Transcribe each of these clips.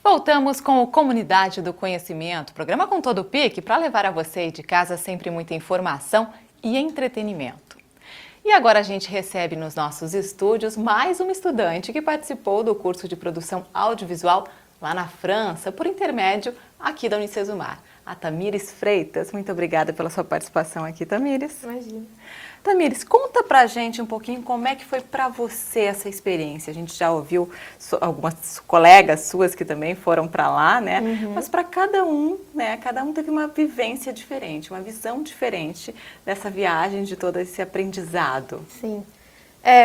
Voltamos com o Comunidade do Conhecimento, programa com todo o pique para levar a você de casa sempre muita informação e entretenimento. E agora a gente recebe nos nossos estúdios mais uma estudante que participou do curso de produção audiovisual lá na França, por intermédio aqui da Unicesumar, a Tamires Freitas. Muito obrigada pela sua participação aqui, Tamires. Imagina. Tamires, conta pra gente um pouquinho como é que foi pra você essa experiência. A gente já ouviu algumas colegas suas que também foram pra lá, né? Mas para cada um, né? Cada um teve uma vivência diferente, uma visão diferente dessa viagem, de todo esse aprendizado. Sim.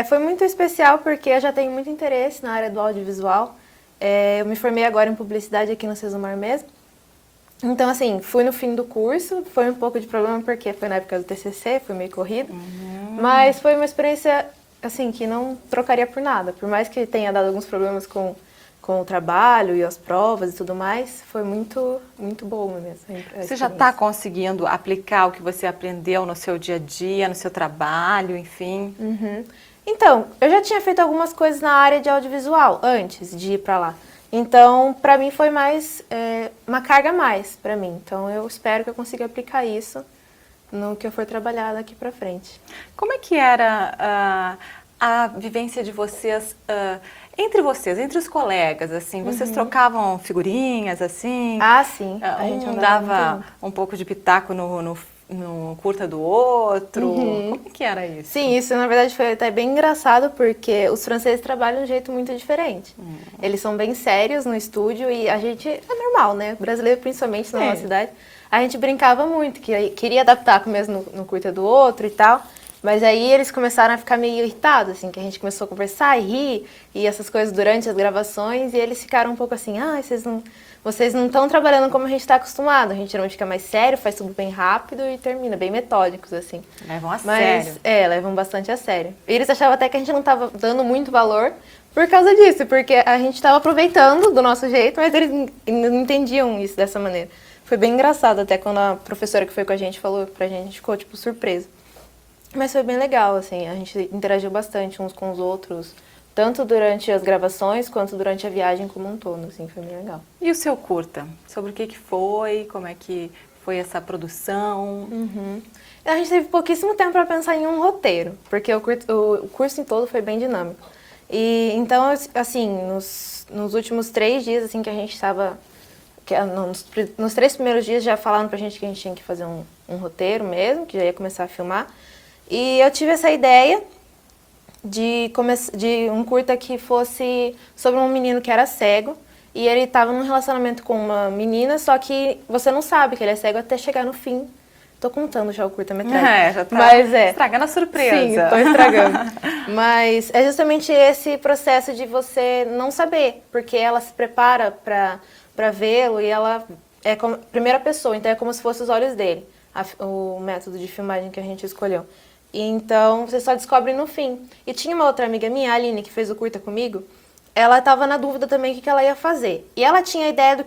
Foi muito especial porque eu já tenho muito interesse na área do audiovisual. Eu me formei agora em publicidade aqui no Sesumar mesmo. Então, assim, fui no fim do curso, foi um pouco de problema porque foi na época do TCC, foi meio corrido. Mas foi uma experiência, assim, que não trocaria por nada. Por mais que tenha dado alguns problemas com o trabalho e as provas e tudo mais, foi muito, muito bom mesmo. Você já está conseguindo aplicar o que você aprendeu no seu dia a dia, no seu trabalho, enfim? Então, eu já tinha feito algumas coisas na área de audiovisual antes de ir para lá. Então, para mim foi mais uma carga a mais para mim. Então, eu espero que eu consiga aplicar isso no que eu for trabalhar daqui para frente. Como é que era a vivência de vocês, entre os colegas, assim? Vocês trocavam figurinhas, assim? Ah, sim. A gente dava um pouco de pitaco no curta do outro. Como é que era isso? Sim, isso na verdade foi até bem engraçado porque os franceses trabalham de um jeito muito diferente. Eles são bem sérios no estúdio e a gente é normal, né? Brasileiro principalmente na nossa cidade. A gente brincava muito, que queria adaptar mesmo no curta do outro e tal. Mas aí eles começaram a ficar meio irritados, assim, que a gente começou a conversar e rir e essas coisas durante as gravações e eles ficaram um pouco assim, vocês não estão trabalhando como a gente está acostumado, a gente geralmente fica mais sério, faz tudo bem rápido e termina, bem metódicos, assim. Levam a sério. Levam bastante a sério. E eles achavam até que a gente não estava dando muito valor por causa disso, porque a gente estava aproveitando do nosso jeito, mas eles não entendiam isso dessa maneira. Foi bem engraçado até quando a professora que foi com a gente falou pra gente, a gente ficou, tipo, surpresa. Mas foi bem legal, assim, a gente interagiu bastante uns com os outros, tanto durante as gravações quanto durante a viagem como um todo, assim, foi bem legal. E o seu curta? Sobre o que foi? Como é que foi essa produção? A gente teve pouquíssimo tempo para pensar em um roteiro, porque o curso em todo foi bem dinâmico. E então, assim, nos últimos 3 dias, assim, que a gente estava... Nos 3 primeiros dias já falaram pra gente que a gente tinha que fazer um roteiro mesmo, que já ia começar a filmar. E eu tive essa ideia de um curta que fosse sobre um menino que era cego. E ele estava num relacionamento com uma menina, só que você não sabe que ele é cego até chegar no fim. Tô contando já o curta-metragem. Já tá estragando a surpresa. Sim, tô estragando. Mas é justamente esse processo de você não saber, porque ela se prepara para vê-lo e ela é como primeira pessoa, então é como se fosse os olhos dele, o método de filmagem que a gente escolheu. E então você só descobre no fim. E tinha uma outra amiga minha, a Aline, que fez o curta comigo, ela estava na dúvida também o que ela ia fazer. E ela tinha a ideia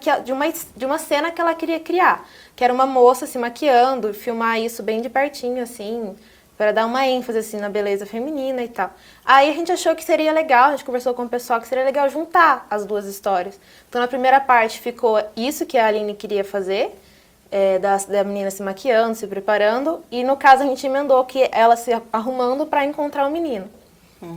de uma cena que ela queria criar, que era uma moça se maquiando, filmar isso bem de pertinho, assim, para dar uma ênfase assim, na beleza feminina e tal. Aí a gente achou que seria legal, a gente conversou com o pessoal que seria legal juntar as duas histórias. Então na primeira parte ficou isso que a Aline queria fazer, da menina se maquiando, se preparando, e no caso a gente emendou que ela se arrumando para encontrar o menino.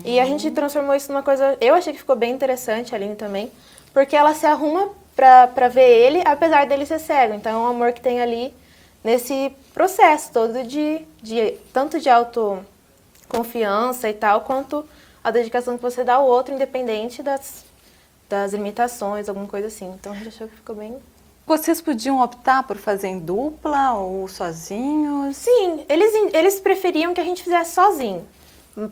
E a gente transformou isso numa coisa, eu achei que ficou bem interessante, a Aline também, porque ela se arruma pra ver ele, apesar dele ser cego. Então é um amor que tem ali nesse processo todo tanto de autoconfiança e tal, quanto a dedicação que você dá ao outro, independente das limitações, alguma coisa assim. Então a gente achou que ficou bem... Vocês podiam optar por fazer em dupla ou sozinhos? Sim, eles preferiam que a gente fizesse sozinho.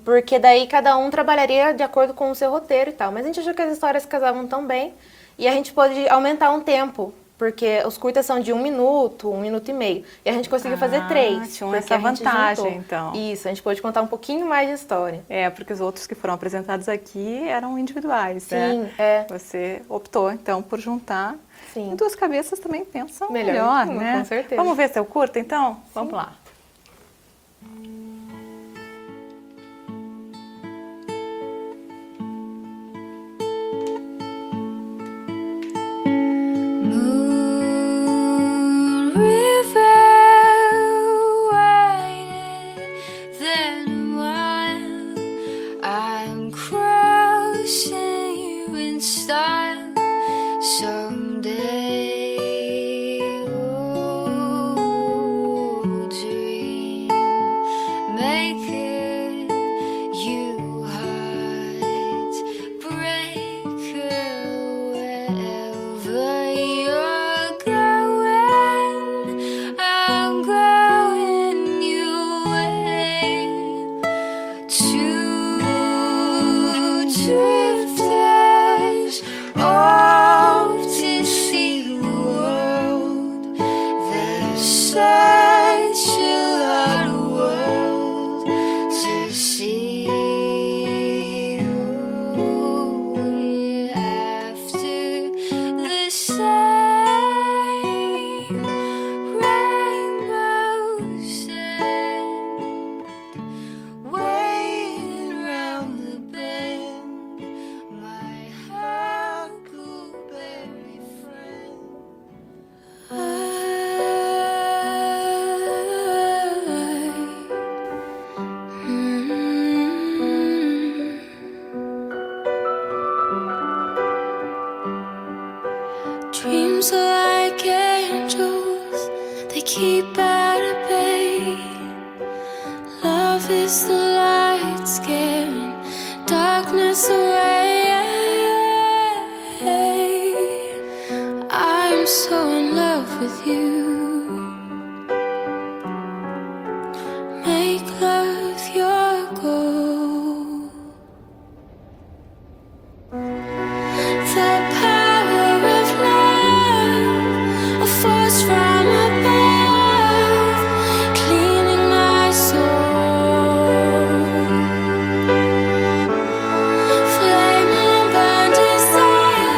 Porque daí cada um trabalharia de acordo com o seu roteiro e tal. Mas a gente achou que as histórias casavam tão bem e a gente pôde aumentar um tempo. Porque os curtas são de 1 minuto, 1 minuto e meio. E a gente conseguiu fazer 3. Tinha essa vantagem, então. Isso, a gente pôde contar um pouquinho mais de história. Porque os outros que foram apresentados aqui eram individuais, Sim, né? Você optou, então, por juntar. Sim. E 2 cabeças também pensam melhor, né? Com certeza. Vamos ver seu curta, então? Sim. Vamos lá. style someday. Oh, dream maker, you heartbreaker, wherever you're going, I'm going your way. Two drifters off to see the world. There's such a lot of world to see. We're after the same rainbows and waiting round the bend, my huckleberry friend. Dreams are like angels, they keep at bay. Love is the light scaring darkness away. I'm so in love with you. Make love your goal. The power of love, a force from above, cleaning my soul. Flame and burn desire,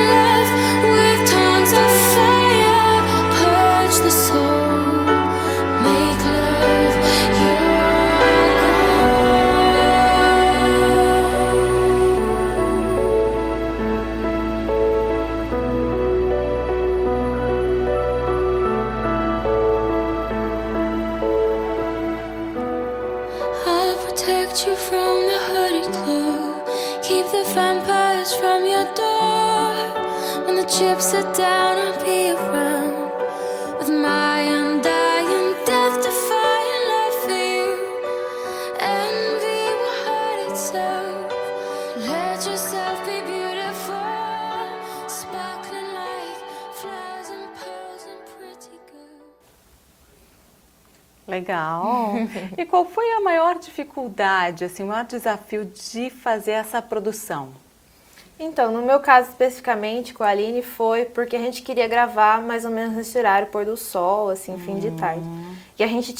love with tongues of fire, purge the soul, make love your I'll protect you from the hooded claw, keep the vampires from your door. When the chips are down, I'll be around with my undying, death-defying love for you. Envy will hurt itself. Let yourself be beautiful, sparkling like flowers and pearls and pretty girls. Legal. E qual foi a maior dificuldade, assim, o maior desafio de fazer essa produção? Então, no meu caso especificamente com a Aline foi porque a gente queria gravar mais ou menos nesse horário, pôr do sol, assim, fim de tarde. E a gente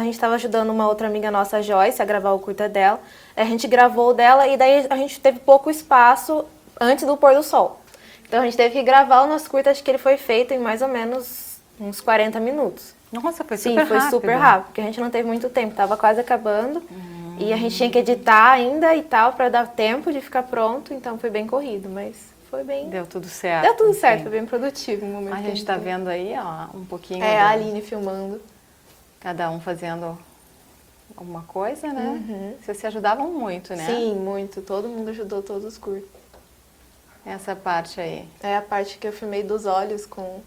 estava ajudando uma outra amiga nossa, a Joyce, a gravar o curta dela. A gente gravou o dela e daí a gente teve pouco espaço antes do pôr do sol. Então a gente teve que gravar o nosso curta, acho que ele foi feito em mais ou menos uns 40 minutos. Nossa, foi Sim, super foi rápido. super rápido, porque a gente não teve muito tempo, tava quase acabando. E a gente tinha que editar ainda e tal, pra dar tempo de ficar pronto, então foi bem corrido, mas foi bem... Deu tudo certo. Deu tudo certo, sim. foi bem produtivo o momento. A que gente tá teve. vendo aí, ó, um pouquinho É, a Aline filmando. cada um fazendo alguma coisa, né? Vocês se ajudavam muito, né? Sim, muito. Todo mundo ajudou todos os curtos. Essa parte aí. É a parte que eu filmei dos olhos com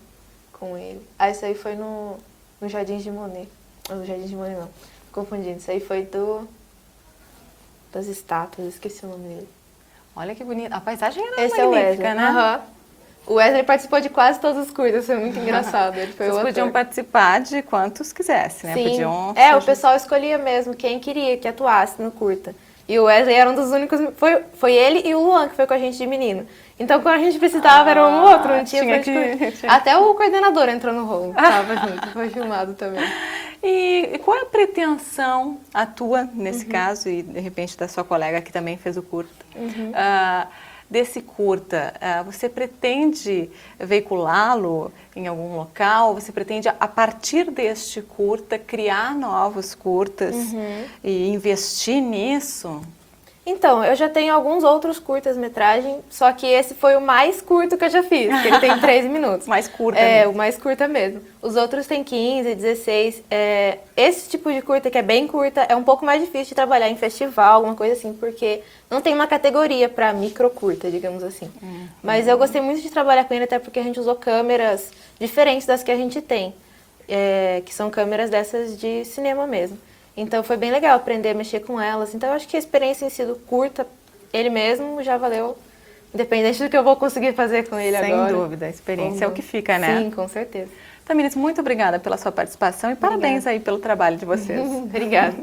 ele. Ah, isso aí foi no Jardim de Monet. No Jardim de Monet não, confundindo. Isso aí foi das estátuas, esqueci o nome dele. Olha que bonito. A paisagem era Esse é o magnífica, Wesley. né? Aham. O Wesley participou de quase todos os curtas, foi muito engraçado. Ele foi Vocês o podiam ator. participar de quantos quisessem, né? Sim, Podiam é, se o pessoal escolhia mesmo quem queria que atuasse no curta. E o Wesley era um dos únicos, foi ele e o Luan que foi com a gente de menino. Então quando a gente precisava era um ou outro, não tinha pra gente. Até o coordenador entrou no rolo, tava junto, foi filmado também. E qual é a pretensão, a tua, nesse caso, e de repente da sua colega que também fez o curta, desse curta? Você pretende veiculá-lo em algum local? Você pretende, a partir deste curta, criar novos curtas e investir nisso? Então, eu já tenho alguns outros curtas-metragem, só que esse foi o mais curto que eu já fiz, que ele tem 13 minutos. Mais curta É, mesmo. o mais curta mesmo. Os outros têm 15, 16. Esse tipo de curta, que é bem curta, é um pouco mais difícil de trabalhar em festival, alguma coisa assim, porque não tem uma categoria para micro-curta, digamos assim. Mas eu gostei muito de trabalhar com ele, até porque a gente usou câmeras diferentes das que a gente tem, que são câmeras dessas de cinema mesmo. Então foi bem legal aprender a mexer com elas. Então eu acho que a experiência em si do curta, ele mesmo já valeu, independente do que eu vou conseguir fazer com ele agora. Sem dúvida, a experiência é o que fica, né? Sim, com certeza. Tamires, muito obrigada pela sua participação e parabéns aí pelo trabalho de vocês. Obrigada.